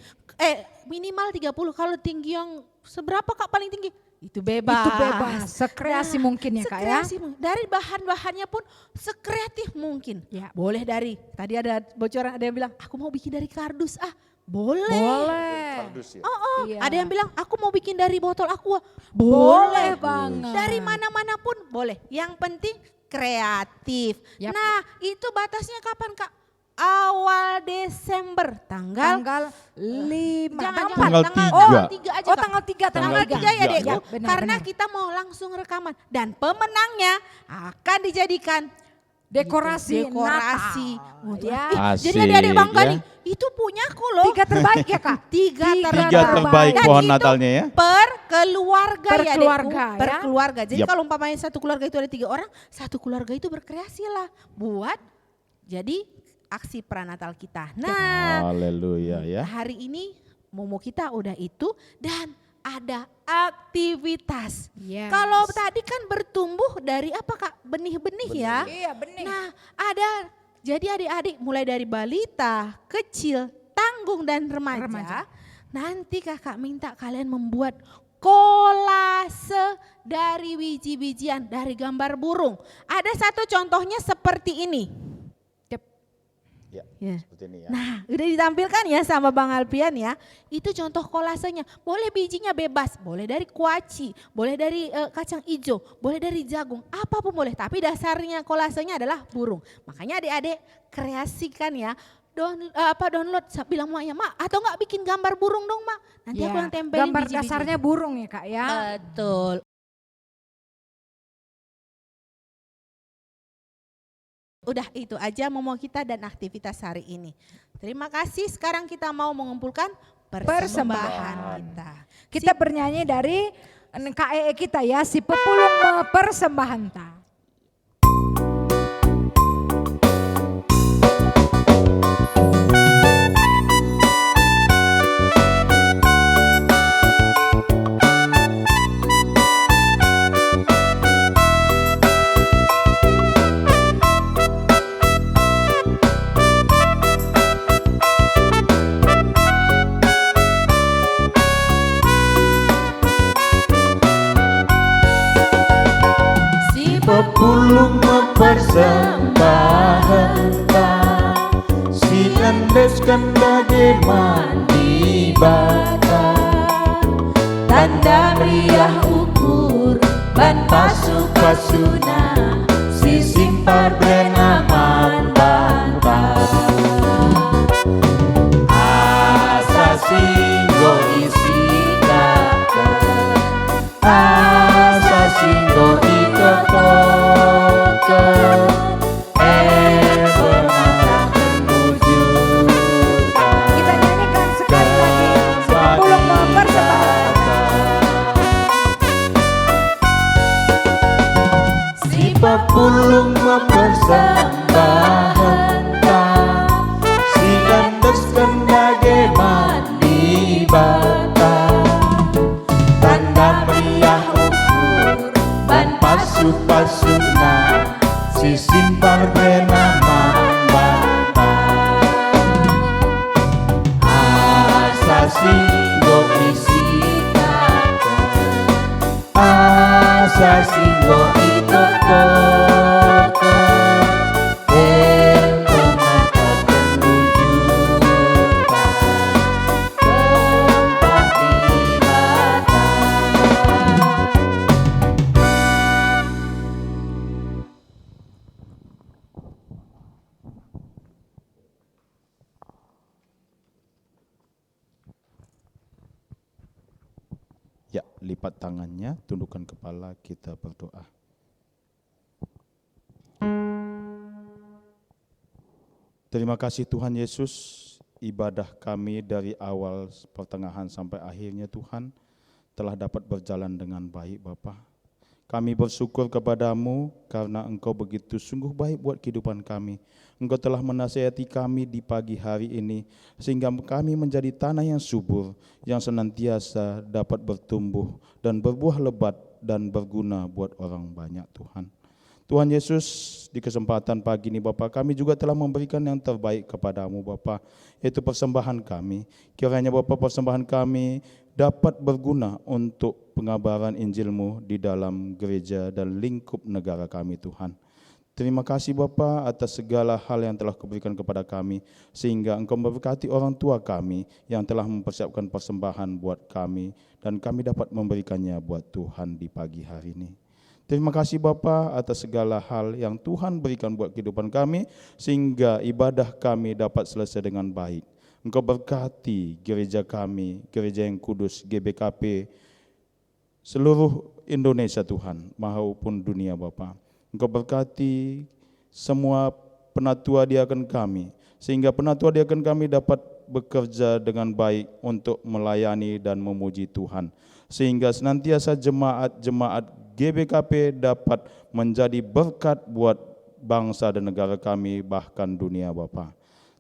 Minimal 30, kalau tinggi yang seberapa Kak paling tinggi? itu bebas. Itu bebas, sekreasi mungkin ya Kak ya. Sekreasi dari bahan-bahannya pun sekreatif mungkin. Ya. Boleh dari, tadi ada bocoran, ada yang bilang aku mau bikin dari kardus, boleh. Boleh. Kardus ya. Iya. Ada yang bilang aku mau bikin dari botol aqua, Boleh banget. Dari mana-mana pun boleh. Yang penting kreatif. Yap. Nah itu batasnya kapan Kak? Awal Desember, tanggal Tanggal 5. Jangan Tanggal 4, tiga. tanggal 3 aja Oh Kak. tanggal 3, Tanggal Tanggal 3 ya tiga. Dekku, Ya, benar, karena benar. kita mau langsung rekaman. Dan pemenangnya akan dijadikan Dekorasi dekorasi. Natal. Untuk- Ya. Ih, jadi Asik, adik-adik bangga ya. nih, itu punyaku loh. 3 terbaik ya Kak? Tiga Tiga terbaik Dan pohon itu Natalnya ya. per keluarga Per ya keluarga, Dekku. Per ya. keluarga. Jadi Yap. kalau umpamanya satu keluarga itu ada 3 orang, satu keluarga itu berkreasi lah buat jadi aksi pranatal kita. Nah, Haleluya ya. hari ini momo kita udah itu dan ada aktivitas. Yes. Kalau tadi kan bertumbuh dari apa Kak? Benih-benih ya. Iya benih. Nah, ada jadi adik-adik mulai dari balita, kecil, tanggung dan remaja. Remaja. Nanti Kakak minta kalian membuat kolase dari biji-bijian, dari gambar burung. Ada satu contohnya seperti ini. Ya, Ya. seperti ini ya. Nah, udah ditampilkan ya sama Bang Alpian ya. Itu contoh kolasenya. Boleh bijinya bebas, boleh dari kuaci, boleh dari kacang hijau, boleh dari jagung, apapun boleh. Tapi dasarnya kolasenya adalah burung. Makanya adik-adik kreasikan ya. Download bilang maknya, Mak, atau enggak bikin gambar burung dong, Mak. Nanti aku yang tempelin gambar biji-biji. dasarnya burung ya Kak ya. Betul. Udah itu aja momo kita dan aktivitas hari ini. Terima kasih. Sekarang kita mau mengumpulkan persembahan kita. Kita bernyanyi dari KEE kita ya, si pepulung persembahan ta. Si pepulung mempersembahkan, si endeskan daging mandi bata, tanda meriah ukur ban pasu pasuna, si simpar benaman banta. Asa singgo isi kata, asa singgo itotoke, penata menuju. Kita nyanyikan sekali lagi, si pepulung persembahan ta. Si pepulung mempersembahkan, si gandeskan daging mandi bata, tanda meriah ukur ban pasu pasuna, si simpar benaman bata. Asa singgo isi kata, asa singgo itotoke, penata menuju tempat ibadah. Ya, lipat tangannya, tundukkan kepala, kita berdoa. Terima kasih Tuhan Yesus, ibadah kami dari awal pertengahan sampai akhirnya Tuhan telah dapat berjalan dengan baik Bapa. Kami bersyukur kepadamu karena Engkau begitu sungguh baik buat kehidupan kami. Engkau telah menasihati kami di pagi hari ini sehingga kami menjadi tanah yang subur, yang senantiasa dapat bertumbuh dan berbuah lebat dan berguna buat orang banyak Tuhan. Tuhan Yesus, di kesempatan pagi ini Bapa, kami juga telah memberikan yang terbaik kepadamu Bapa, yaitu persembahan kami. Kiranya Bapa, persembahan kami dapat berguna untuk pengabaran Injil-Mu di dalam gereja dan lingkup negara kami Tuhan. Terima kasih Bapa atas segala hal yang telah Kau berikan kepada kami, sehingga Engkau memberkati orang tua kami yang telah mempersiapkan persembahan buat kami, dan kami dapat memberikannya buat Tuhan di pagi hari ini. Terima kasih Bapa atas segala hal yang Tuhan berikan buat kehidupan kami, sehingga ibadah kami dapat selesai dengan baik. Engkau berkati gereja kami, gereja yang kudus, GBKP, seluruh Indonesia Tuhan, maupun dunia Bapa. Engkau berkati semua penatua diaken kami, sehingga penatua diaken kami dapat bekerja dengan baik untuk melayani dan memuji Tuhan, sehingga senantiasa jemaat-jemaat GBKP dapat menjadi berkat buat bangsa dan negara kami, bahkan dunia Bapa.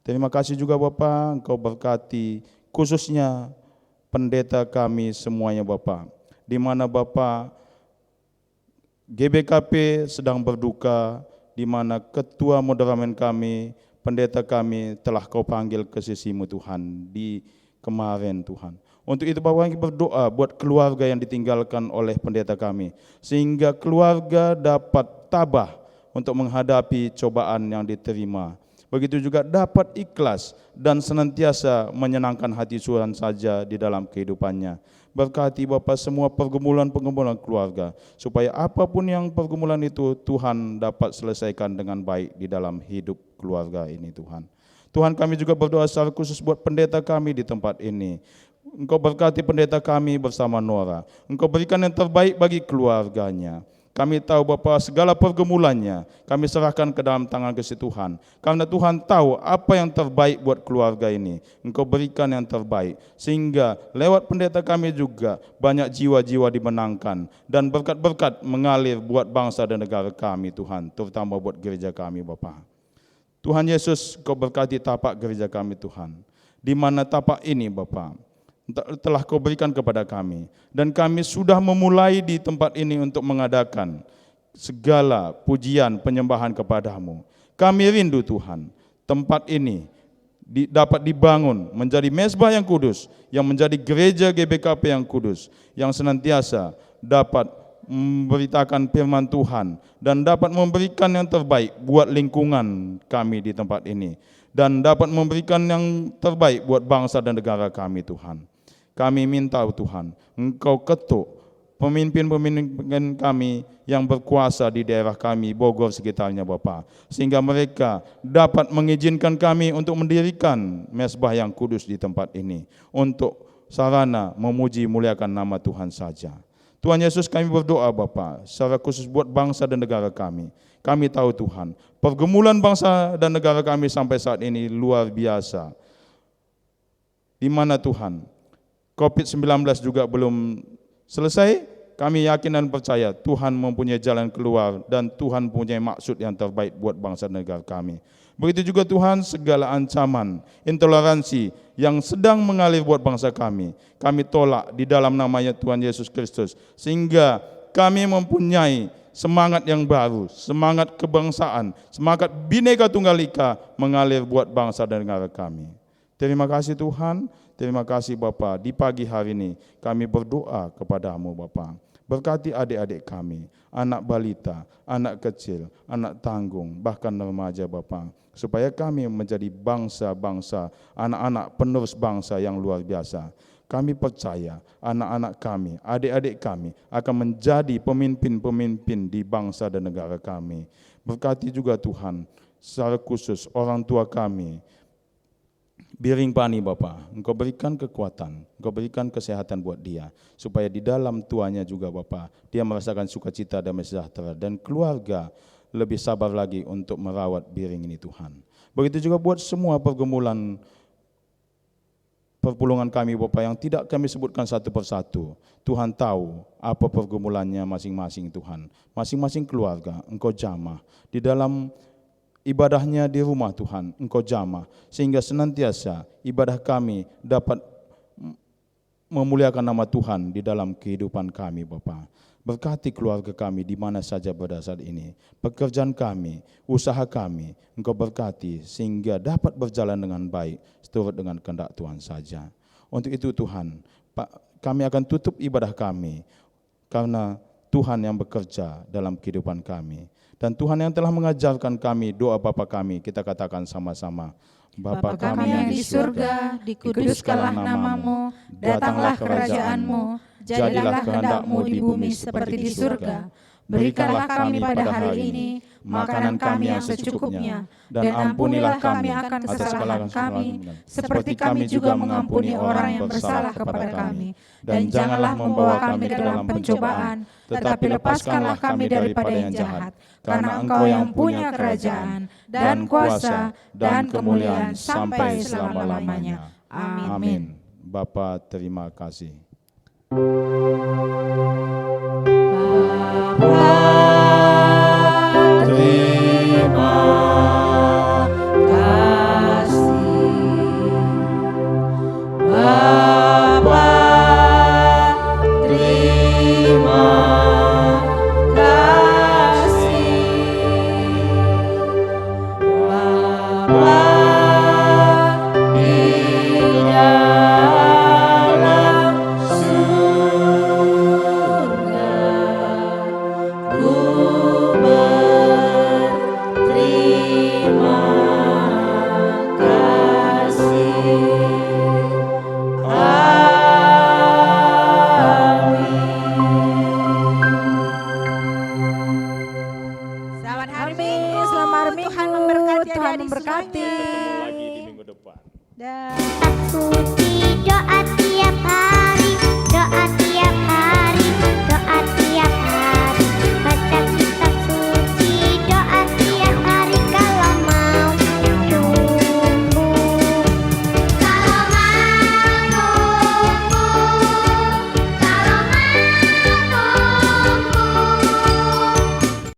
Terima kasih juga Bapa, Engkau berkati khususnya pendeta kami semuanya Bapa, di mana Bapa GBKP sedang berduka, di mana ketua moderamen kami, pendeta kami telah Kau panggil ke sisi-Mu Tuhan di kemarin Tuhan. Untuk itu Bapak kami berdoa buat keluarga yang ditinggalkan oleh pendeta kami, sehingga keluarga dapat tabah untuk menghadapi cobaan yang diterima. Begitu juga dapat ikhlas dan senantiasa menyenangkan hati Tuhan saja di dalam kehidupannya. Berkati Bapa semua pergumulan-pergumulan keluarga, supaya apapun yang pergumulan itu Tuhan dapat selesaikan dengan baik di dalam hidup keluarga ini Tuhan. Tuhan, kami juga berdoa secara khusus buat pendeta kami di tempat ini. Engkau berkati pendeta kami bersama Nora. Engkau berikan yang terbaik bagi keluarganya. Kami tahu Bapa segala pergumulannya kami serahkan ke dalam tangan kasih Tuhan. Karena Tuhan tahu apa yang terbaik buat keluarga ini. Engkau berikan yang terbaik. Sehingga lewat pendeta kami juga banyak jiwa-jiwa dimenangkan. Dan berkat-berkat mengalir buat bangsa dan negara kami Tuhan. Terutama buat gereja kami Bapa. Tuhan Yesus, Kau berkati tapak gereja kami Tuhan. Di mana tapak ini Bapa telah Kau berikan kepada kami, dan kami sudah memulai di tempat ini untuk mengadakan segala pujian penyembahan kepada-Mu. Kami rindu Tuhan, tempat ini dapat dibangun menjadi mezbah yang kudus, yang menjadi gereja GBKP yang kudus, yang senantiasa dapat memberitakan firman Tuhan dan dapat memberikan yang terbaik buat lingkungan kami di tempat ini, dan dapat memberikan yang terbaik buat bangsa dan negara kami Tuhan. Kami minta Tuhan, Engkau ketuk pemimpin-pemimpin kami yang berkuasa di daerah kami, Bogor sekitarnya Bapa, sehingga mereka dapat mengizinkan kami untuk mendirikan mezbah yang kudus di tempat ini, untuk sarana memuji muliakan nama Tuhan saja. Tuhan Yesus, kami berdoa Bapa, secara khusus buat bangsa dan negara kami. Kami tahu Tuhan, pergumulan bangsa dan negara kami sampai saat ini luar biasa. Di mana Tuhan, COVID-19 juga belum selesai, kami yakin dan percaya Tuhan mempunyai jalan keluar dan Tuhan mempunyai maksud yang terbaik buat bangsa dan negara kami. Begitu juga Tuhan, segala ancaman, intoleransi yang sedang mengalir buat bangsa kami tolak di dalam namanya Tuhan Yesus Kristus, sehingga kami mempunyai semangat yang baru, semangat kebangsaan, semangat Bhinneka Tunggal Ika mengalir buat bangsa dan negara kami. Terima kasih Tuhan, terima kasih Bapa. Di pagi hari ini kami berdoa kepada-Mu Bapa. Berkati adik-adik kami, anak balita, anak kecil, anak tanggung, bahkan remaja Bapa, supaya kami menjadi bangsa-bangsa, anak-anak penerus bangsa yang luar biasa. Kami percaya anak-anak kami, adik-adik kami akan menjadi pemimpin-pemimpin di bangsa dan negara kami. Berkati juga Tuhan, secara khusus orang tua kami, Biring Pani Bapa, Engkau berikan kekuatan, Engkau berikan kesehatan buat dia, supaya di dalam tuanya juga Bapa, dia merasakan sukacita dan sejahtera, dan keluarga lebih sabar lagi untuk merawat Biring ini Tuhan. Begitu juga buat semua perpulungan kami Bapa yang tidak kami sebutkan satu persatu. Tuhan tahu apa pergumulannya masing-masing Tuhan. Masing-masing keluarga Engkau jamah di dalam ibadahnya di rumah Tuhan, Engkau jamah, sehingga senantiasa ibadah kami dapat memuliakan nama Tuhan di dalam kehidupan kami Bapa. Berkati keluarga kami di mana saja pada saat ini. Pekerjaan kami, usaha kami, Engkau berkati sehingga dapat berjalan dengan baik, seturut dengan kehendak Tuhan saja. Untuk itu Tuhan, kami akan tutup ibadah kami, karena Tuhan yang bekerja dalam kehidupan kami. Dan Tuhan yang telah mengajarkan kami doa Bapa kami, kita katakan sama-sama. Bapa kami yang di surga, dikuduskanlah namamu, datanglah kerajaan-Mu, jadilah kehendak-Mu di bumi seperti di surga. Berikanlah kami pada hari ini makanan kami yang secukupnya, dan ampunilah kami akan kesalahan kami, seperti kami juga mengampuni orang yang bersalah kepada kami. Dan janganlah membawa kami ke dalam pencobaan, tetapi lepaskanlah kami daripada yang jahat, karena Engkau yang punya kerajaan, dan kuasa, dan kemuliaan sampai selama-lamanya. Amin. Bapa, terima kasih.